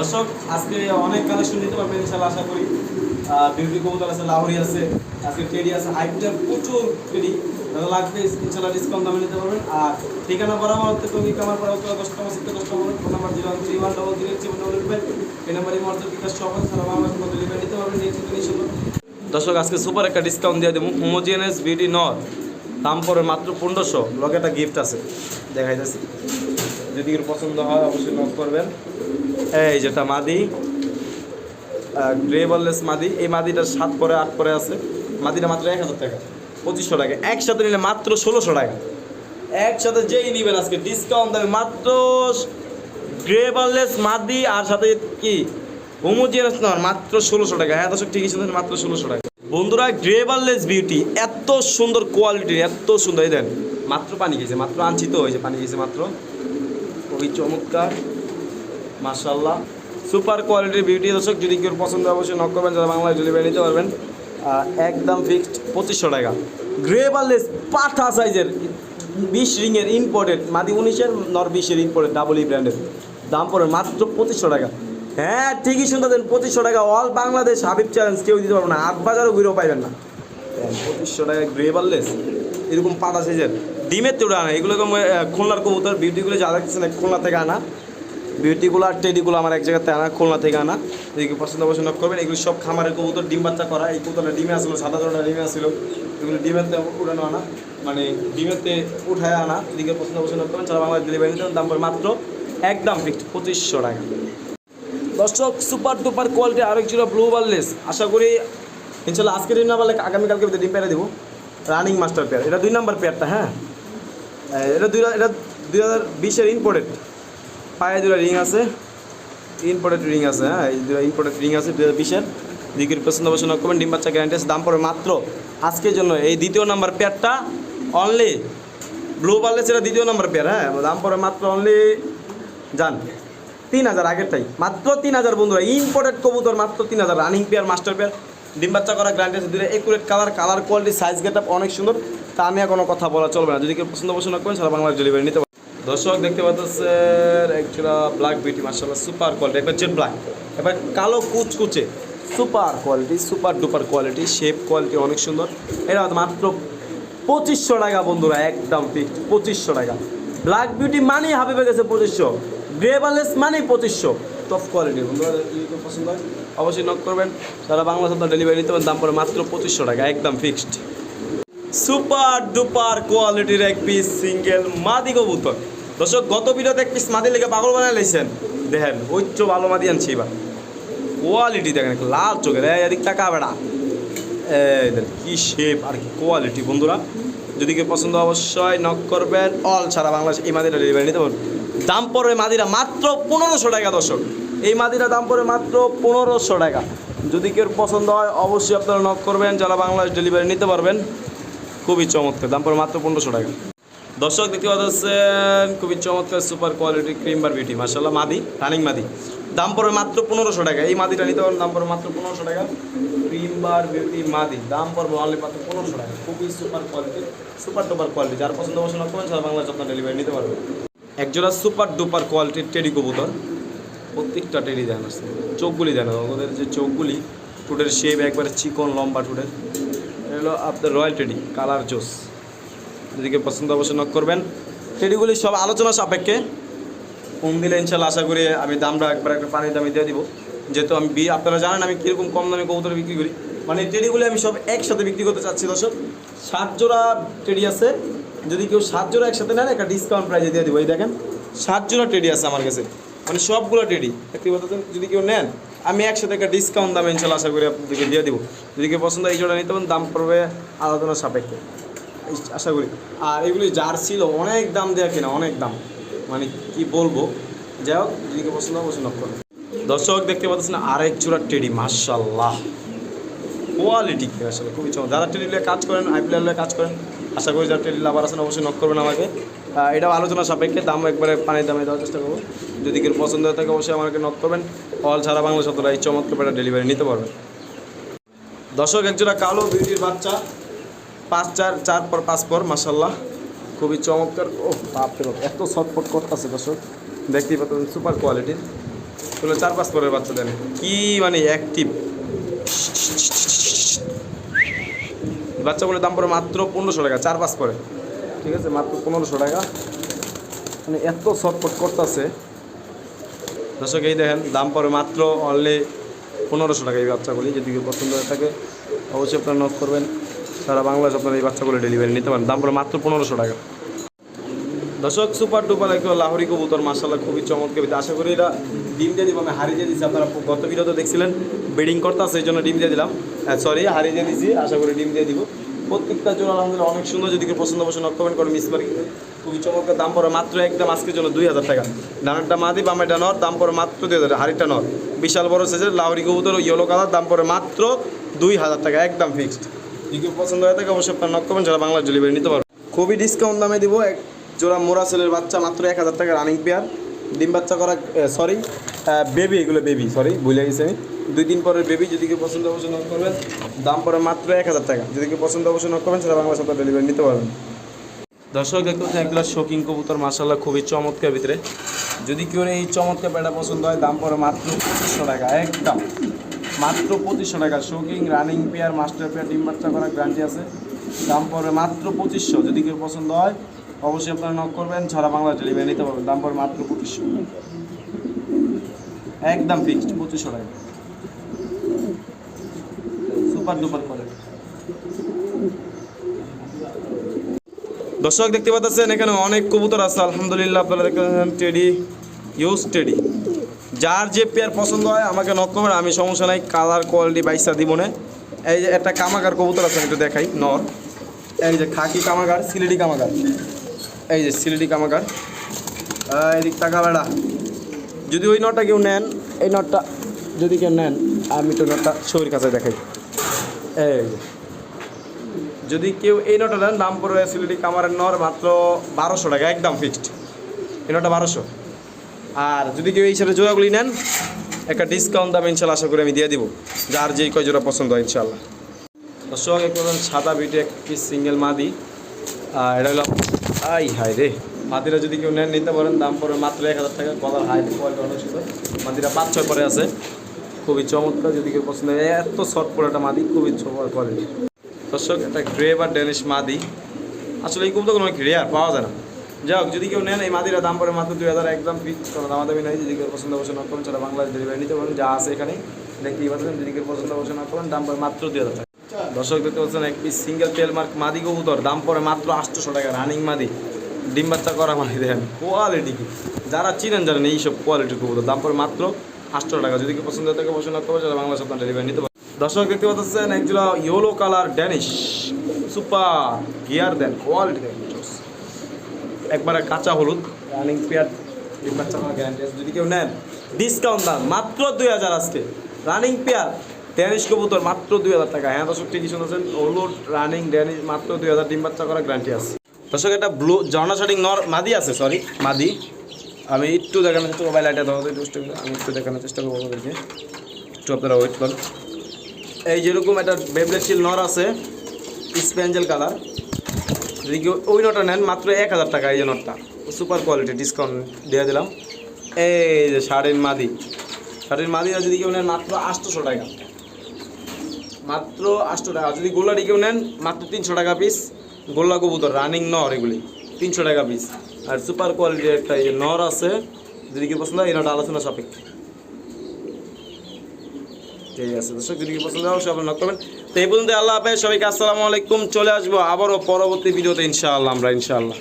দর্শক আজকে অনেক কালেকশন নিতে পারবেন ইনশাআল্লাহ আশা করি। বিউটি কবুতর আছে, লাহোরি আছে, আজকে টেডি আছে, হাইব্রিডের প্রচুর টেডি লাগবে ইনশাআল্লাহ ডিসকাউন্ট দামে নিতে পারবেন। আর ঠিকানা বরাবর হচ্ছে টঙ্গী কামারপাড়া উত্তর 10 সিক্টর 10 নম্বর, ফোন নাম্বার 0131307 এই নাম্বারে হোয়াটসঅ্যাপ বিকাশ সব আছে, সারা বাংলাদেশ মধ্যে ডেলিভারি নিতে পারবেন ইনশাআল্লাহ। দর্শক আজকে সুপার একটা ডিসকাউন্ট দিয়ে দেবো। হোমোজিনিয়াস বিউটি নর দাম পড়ে মাত্র 1500, লগে একটা গিফট আছে দেখাইতেছি, যদি এর পছন্দ হয় অবশ্যই নক করবেন। এই যেটা মাদি গ্রে বললেস মাদি, এই মাদিটার 7 পরে 8 পরে আছে। মাদিটা মাত্র 1000 টাকা, 2500 টাকা। একসাথে নিলে মাত্র 1600 টাকা। একসাথে যেই নেবেন আজকে ডিসকাউন্ট দেবে মাত্র গ্রে বললেস মাদি আর সাথে কি হোমোজিনিয়াস নর মাত্র 1600 টাকা। হ্যাঁ দর্শক ঠিকই শুনছেন, মাত্র 1600 টাকা। বন্ধুরা গ্রে বললেস বিউটি এত সুন্দর কোয়ালিটির, এত সুন্দর, এই দেন মাত্র পানি খেয়েছে, মাত্র আনছি তো ওই যে পানি খেয়েছে মাত্র, খুবই চমৎকার মাশাআল্লাহ সুপার কোয়ালিটির বিউটি। দর্শক যদি কেউ পছন্দ অবশ্যই নক করবেন, যারা বাংলায় ডেলিভারি নিতে পারবেন। একদম ফিক্সড 2500 টাকা। গ্রে বারলেস পাঠা সাইজের 20 রিংয়ের ইম্পোর্টেড মাদি 19-এর নর 20-এর ইম্পোর্টেড ডাবল ই ব্র্যান্ডের দাম পড়ে মাত্র 2500 টাকা। হ্যাঁ ঠিকই শুনতে দেন, 2500 টাকা। অল বাংলাদেশ হাবিব চ্যালেঞ্জ কেউ দিতে পারবে না, 8 বাজারও ঘুরেও পাইবেন না। 2500 টাকা গ্রে বারলেস এরকম পাঠা সাইজের ডিমের তেউড়ে আনা, এগুলো খুলনার কবুতর বিউটিগুলো যা দেখছেন খুলনা থেকে আনা বিউটিগুলো আর টেডিগুলো আমার এক জায়গাতে আনা, খুলনা থেকে আনা। এদিকে পছন্দ পছন্দ করবেন। এগুলো সব খামারের কবুতর, ডিম বাচ্চা করা। এই কবুতরটা ডিমে আসলো, সাদা জোড়াটা ডিমে আসছিল, এগুলো ডিমেতে উঠানো আনা, মানে ডিমেতে উঠায় আনা। এদিকে পছন্দ পছন্দ করবেন, যারা বাংলাদেশ ডেলিভারি নিতে দাম পড়ে মাত্র একদম ফিক্সড 2500 টাকা। দর্শক সুপার ডুপার কোয়ালিটি আরেক জোড়া ব্লু বারলেস, আশা করি ইনশাল্লাহ আজকে ডিম না পারলে আগামীকালকে ডিম পেয়ারে দেবো। রানিং মাস্টার পেয়ার, এটা 2 নম্বর পেয়ারটা। হ্যাঁ এটা 2020-এর ইম্পোর্টেড, পায়ে দুটো রিং আছে, ইম্পোর্টেড রিং আছে। হ্যাঁ এই দুটো ইম্পোর্টেড রিং আছে 2020-এর। দিকের পছন্দ পছন্দ করবেন, ডিম বাচ্চা গ্যারান্টি আছে। দাম পড়ে মাত্র আজকের জন্য এই 2য় নাম্বার পেয়ারটা অনলি ব্লু বারলেস, এটা 2য় নাম্বার পেয়ার। হ্যাঁ দাম পড়ে মাত্র অনলি জান 3000, আগেরটাই মাত্র 3000। বন্ধুরা ইম্পোর্টেড কবুতর মাত্র 3000, রানিং পেয়ার মাস্টার পেয়ার, ডিম বাচ্চা করা গ্যারান্টি আছে। দুটো accurate colour quality size get up অনেক সুন্দর, তা নিয়ে কোনো কথা বলা চলবে না। যদি কেউ পছন্দ পছন্দ করেন সারা বাংলাদেশ ডেলিভারি নিতে পারেন। দর্শক দেখতে পাচ্ছেন একটা ব্ল্যাক বিউটি মাশাআল্লাহ সুপার কোয়ালিটি, একবার জেড ব্ল্যাক, এবার কালো কুচকুচে super quality, super duper quality, shape quality অনেক সুন্দর। এটা মাত্র 2500 টাকা। বন্ধুরা একদম ফিক্সড 2500 টাকা। ব্ল্যাক বিউটি মানেই হাবিবে গেছে 2500, গ্রে বারলেস মানেই 2500, টপ কোয়ালিটি। বন্ধুরা যদি পছন্দ হয় অবশ্যই নক করবেন, সারা বাংলাদেশ ডেলিভারি নিতে পারেন। দাম পড়ে মাত্র 2500 টাকা, একদম ফিক্সড। সুপার ডুপার কোয়ালিটির এক পিস সিঙ্গেল মাদি কবুতর। দর্শক গত ভিডিওতে এক পিস মাদি লেগে পাগল বানায় লাইছেন, দেখেন উচ্চ ভালো মাদি আনছি। এবার কোয়ালিটি দেখেন, লাল চোখের, এদিক টাকা বেড়া, এই কি শেপ আর কি কোয়ালিটি। বন্ধুরা যদি কেউ পছন্দ অবশ্যই নক করবেন, অল সারা বাংলাদেশ এই মাদিটা ডেলিভারি নিতে পারবেন। দাম পড়বে মাদিরা মাত্র 1500 টাকা। দর্শক এই মাদিরা দাম পড়বে মাত্র 1500 টাকা। যদি কেউ পছন্দ হয় অবশ্যই আপনারা নক করবেন, যারা বাংলাদেশ ডেলিভারি নিতে পারবেন। খুবই চমৎকার, দাম পড়ে মাত্র 1500 টাকা। দর্শক দেখতে পাচ্ছেন খুবই চমৎকার সুপার কোয়ালিটি ক্রিমবার বিউটি মাশাআল্লাহ মাদি, রানিং মাদি, দাম পড়ে মাত্র 1500 টাকা। এই মাদিটা নিতে পারেন, দাম পড়ে মাত্র 1500 টাকা। ক্রিমবার বিউটি মাদি দাম পড়বে অনলি মাত্র 1500 টাকা। খুবই super quality, super duper quality, যার পছন্দ পছন্দ করবেন সারা বাংলাদেশ আপনার ডেলিভারি নিতে পারবেন। একজোড়া সুপার ডুপার কোয়ালিটির টেডি কবুতর, প্রত্যেকটা টেডি দেন আছে, চোখগুলি দেন, ওদের যে চোখগুলি, ঠোঁটের শেপ একবারে চিকন লম্বা ঠোঁটের। হলো আপনার রয়্যাল টেডি, কালার জোস। যদি কেউ পছন্দ অবশ্যই নক করবেন। টেডিগুলি সব আলোচনা সাপেক্ষে, কম দিলে ইনশাল্লাহ আশা করি আমি দামটা একবার একটা পানির দামে দিয়ে দিব। যেহেতু আমি আপনারা জানেন আমি কীরকম কম দামে কবুতর বিক্রি করি, মানে টেডিগুলি আমি সব একসাথে বিক্রি করতে চাচ্ছি। দর্শক 7 জোড়া টেডি আছে, যদি কেউ 7 জোড়া একসাথে নেন একটা ডিসকাউন্ট প্রাইজে দিয়ে দিব। এই দেখেন 7 জোড়া টেডি আছে আমার কাছে, মানে সবগুলো টেডি একটি কথা। যদি কেউ নেন আমি একসাথে একটা ডিসকাউন্ট দামে ইনশাল্লাহ আশা করি আপনাদেরকে দিয়ে দিব। যদি কেউ পছন্দ এই জোড়া নিতে পারেন, দাম পড়বে আলোচনা সাপেক্ষে আশা করি। আর এগুলি যার ছিল অনেক দাম দেওয়া কিনা, অনেক দাম, মানে কি বলবো। যাই হোক যদি কেউ পছন্দ অবশ্যই নক করবেন। দর্শক দেখতে পাচ্ছেন আরেক জোড়া টেডি মাশাআল্লাহ কোয়ালিটি আসলে খুবই চমৎকার। যারা টেডি নিয়ে কাজ করেন, আইপিএল নিয়ে কাজ করেন, আশা করি যারা টেডি লাভার আছেন অবশ্যই নক করবেন আমাকে। এটাও আলোচনা সাপেক্ষে, দাম একবারে পানির দামে দেওয়ার চেষ্টা করবো। যদি কেউ পছন্দ হয়ে থাকে অবশ্যই আমাকে নক করবেন। অল সারা বাংলা সতরা এই চমৎকার পেটা ডেলিভারি নিতে পারবেন। দর্শক একজোড়া কালো বিউটির বাচ্চা, 5-4 পর 5 পর মাশাআল্লাহ খুবই চমৎকার। ও বাপরে বাপ এত ছটফট করতেছে দর্শক, দেখতেই পাচ্ছেন সুপার কোয়ালিটির। এগুলো 4-5 পরের বাচ্চা দেন, কি মানে অ্যাক্টিভ। বাচ্চাগুলোর দাম পড়ে মাত্র 1500 টাকা, 4-5 পরে, ঠিক আছে, মাত্র 1500 টাকা। মানে এত শর্টকট করতেছে দর্শক। এই দেখেন দাম পড়ে মাত্র অনলি 1500 টাকা এই বাচ্চাগুলি। যদি কেউ পছন্দ হয়ে থাকে অবশ্যই আপনারা নক করবেন, সারা বাংলাদেশ আপনারা এই বাচ্চাগুলো ডেলিভারি নিতে পারেন। দাম পড়ে মাত্র 1500 টাকা। দর্শক সুপার ডুপার একটা লাহোরি কবুতর, মাশাআল্লাহ খুবই চমৎকার। আশা করি এটা ডিম দিয়ে দিব, আমি হারিয়ে দিয়ে দিচ্ছি। আপনারা গত ভিডিওতে দেখছিলেন ব্রিডিং করতে আছে, এই জন্য ডিম দিয়ে দিলাম, সরি হারিয়ে দিয়ে দিচ্ছি। আশা করি ডিম দিয়ে দিব। প্রত্যেকটা জোড়া আলহামদুলিল্লাহ অনেক সুন্দর। যদি কেউ পছন্দ অবশ্যই নক করবেন, কোনো মিস পারি। খুবই চমৎকার। দাম পড়ে মাত্র একদম আজকের জন্য 2000 টাকা। ডানারটা মাদি, বামেরটা নর, দাম পড়ে মাত্র 2000 টাকা। হাড়িটা নর, বিশাল বড় সাইজের লাহোরি কবুতর, ইয়েলো কালার, দাম পড়ে মাত্র 2000 টাকা, একদম ফিক্সড। যদি কেউ পছন্দ হয়ে থাকে অবশ্যই আপনার নক করবেন, যারা বাংলা ডেলিভারি নিতে পারবেন। খুবই ডিসকাউন্ট দামে দিব। এক জোড়া মোরা সেলের বাচ্চা মাত্র 1000 টাকা, রানিং পেয়ার, ডিম বাচ্চা করা, সরি বেবি, এগুলো বেবি, সরি ভুলে গেছি আমি, 2-3 পরের বেবি। যদি কেউ পছন্দ অবশ্যই নক করবেন, দাম পড়ে মাত্র 1000 টাকা। যদি কেউ পছন্দ অবশ্যই নক করবেন, সেটা বাংলা সপ্তাহ ডেলিভারি নিতে পারবেন। দর্শক দেখতে হচ্ছে এগুলো শৌখিন কবুতর, মাশাআল্লাহ খুবই চমৎকার ভিতরে। যদি কেউ এই চমৎকার প্যাডা পছন্দ হয়, দাম পড়ে মাত্র 2500 টাকা, একদম মাত্র 2500 টাকা। শৌখিন রানিং পেয়ার, মাস্টার পেয়ার, ডিম বাচ্চা করা গ্যারান্টি আছে, দাম পড়ে মাত্র 2500। যদি কেউ পছন্দ হয় অবশ্যই আপনারা নক করবেন, সারা বাংলা ডেলিভারি নিতে পারবেন। দাম পড়ে মাত্র 2500, একদম ফিক্সড 2500 টাকা। সুপার ডুপার করে। দর্শক দেখতে পাচ্ছেন এখানে অনেক কবুতর আছে আলহামদুলিল্লাহ। আপনারা দেখেন টেডি, ইউজ টেডি, যার যে পেয়ার পছন্দ হয় আমাকে নক করবেন, আমি সমস্যা নাই, কালার কোয়ালিটি বাইসা দিব না। এই যে একটা কামাগার কবুতর আছে, একটু দেখাই, নর, এই যে খাকি কামাগার, সিলেটি কামাগার, এই যে সিলেটি কামাগার, এদিক টাকা বেড়া। যদি ওই নটটা কেউ নেন, এই নটটা যদি কেউ নেন, আমি তো নটটা ছবির কাছে দেখাই। এই যদি কেউ এই নটটা নেন, দাম পড়বে সিলেটি কামারের নর মাত্র 1200 টাকা, একদম ফিক্সড। এই নটটা 1200। আর যদি কেউ এই সাথে জোড়াগুলি নেন, একটা ডিসকাউন্ট দামে ইনশাল্লাহ আশা করি আমি দিয়ে দিব, যার যেই কয় জোড়া পছন্দ হয় ইনশাল্লাহ। দর্শক একটু সাদা বিটে এক পিস সিঙ্গেল মাদি, এটা হলো, আই হাই রে, মাদিরা যদি কেউ নেন নিতে পারেন, দাম পড়বে মাত্র 1000 টাকা। গলার হাইট কোয়ালিটি অনেক সুন্দর, মাদিরা 5-6 পরে আছে, খুবই চমৎকার। যদি কেউ পছন্দ হয়, এত শর্ট পরে একটা মাদি, খুবই চমৎকার কোয়ালিটি। দর্শক একটা গ্রে বা ডেনিশ মাদি, আসলে এই কবুতর কোনো রেয়ার পাওয়া যায় না। যাই হোক, যদি কেউ নেন এই মাদিরা দাম পড়ে মাত্র 2000, একদম ফিক্স, কোনো দামাদামি নাই। যদি কেউ পছন্দ অবশ্যই নক করুন, সেটা বাংলাদেশ ডেলিভারি নিতে পারেন, যা আছে এখানে দেখতেই পাচ্ছেন। যদি কেউ পছন্দ অবশ্যই নক করুন, দাম পড়ে মাত্র 2000 টাকা। দর্শক দেখতে পাচ্ছেন এক পিস সিঙ্গেল তেল মার্ক মাদি কবুতর, দাম পড়ে মাত্র 800 টাকা, রানিং মাদি, ডিম বাচ্চা করা মাদি। দেখেন কোয়ালিটি কি, যারা চিনেন জানেন এইসব কোয়ালিটির কবুতর, দাম পড়ে মাত্র 800 টাকা। যদি কেউ পছন্দ থাকে অবশ্যই নক করবেন, সেটা বাংলাদেশ আপনার ডেলিভারি নিতে পারেন। দর্শক দেখতে পাচ্ছেন একজোড়া yellow colour Danish, super gear দেন, কোয়ালিটি দেন, একবারে কাঁচা হলুদ, রানিং পেয়ার, ডিম বাচ্চা করা গ্যারান্টি আছে। যদি কেউ নেন ডিসকাউন্ট দাম মাত্র 2000 আজকে। রানিং পেয়ার ড্যানিশ কবুতর মাত্র 2000 টাকা। হ্যাঁ দর্শক ঠিকই শুনেছেন, হলুদ রানিং ড্যানিশ মাত্র 2000, ডিম বাচ্চা করা গ্যারান্টি আছে। দর্শক একটা ব্লু ঝর্ণা শার্টিং নর মাদি আছে, সরি মাদি, আমি একটু দেখানোর চেষ্টা করবো, লাইটে ধরো, আমি একটু দেখানোর চেষ্টা করবো আপনাদেরকে, একটু আপনারা ওয়েট করেন। এই যেরকম একটা বেবলেট শিল নর আছে, স্পেঞ্জেল কালার, যদি কেউ ওই নটটা নেন মাত্র 1000 টাকা। এই যে নটটা সুপার কোয়ালিটি, ডিসকাউন্ট দিয়ে দিলাম। এই যে শাড়ির মাদি, শাড়ির মাদিরা যদি কেউ নেন মাত্র 800 টাকা, মাত্র 800 টাকা। যদি গোল্লাটি কেউ নেন মাত্র 300 টাকা পিস। গোল্লা কবুতর রানিং নর, এগুলি 300 টাকা পিস। আর সুপার কোয়ালিটির একটা এই যে নর আছে, যদি কেউ পছন্দ হয় এই নটা আলোচনা সাপেক্ষে। ঠিক আছে দর্শক, যদি কেউ পছন্দ হয় অবশ্যই আপনারা নক করবেন। তো এই পর্যন্ত আল্লাহ হাফেজ সবাইকে, আসসালামু আলাইকুম। চলে আসবো আবারও পরবর্তী ভিডিওতে ইনশাআল্লাহ আমরা, ইনশাআল্লাহ।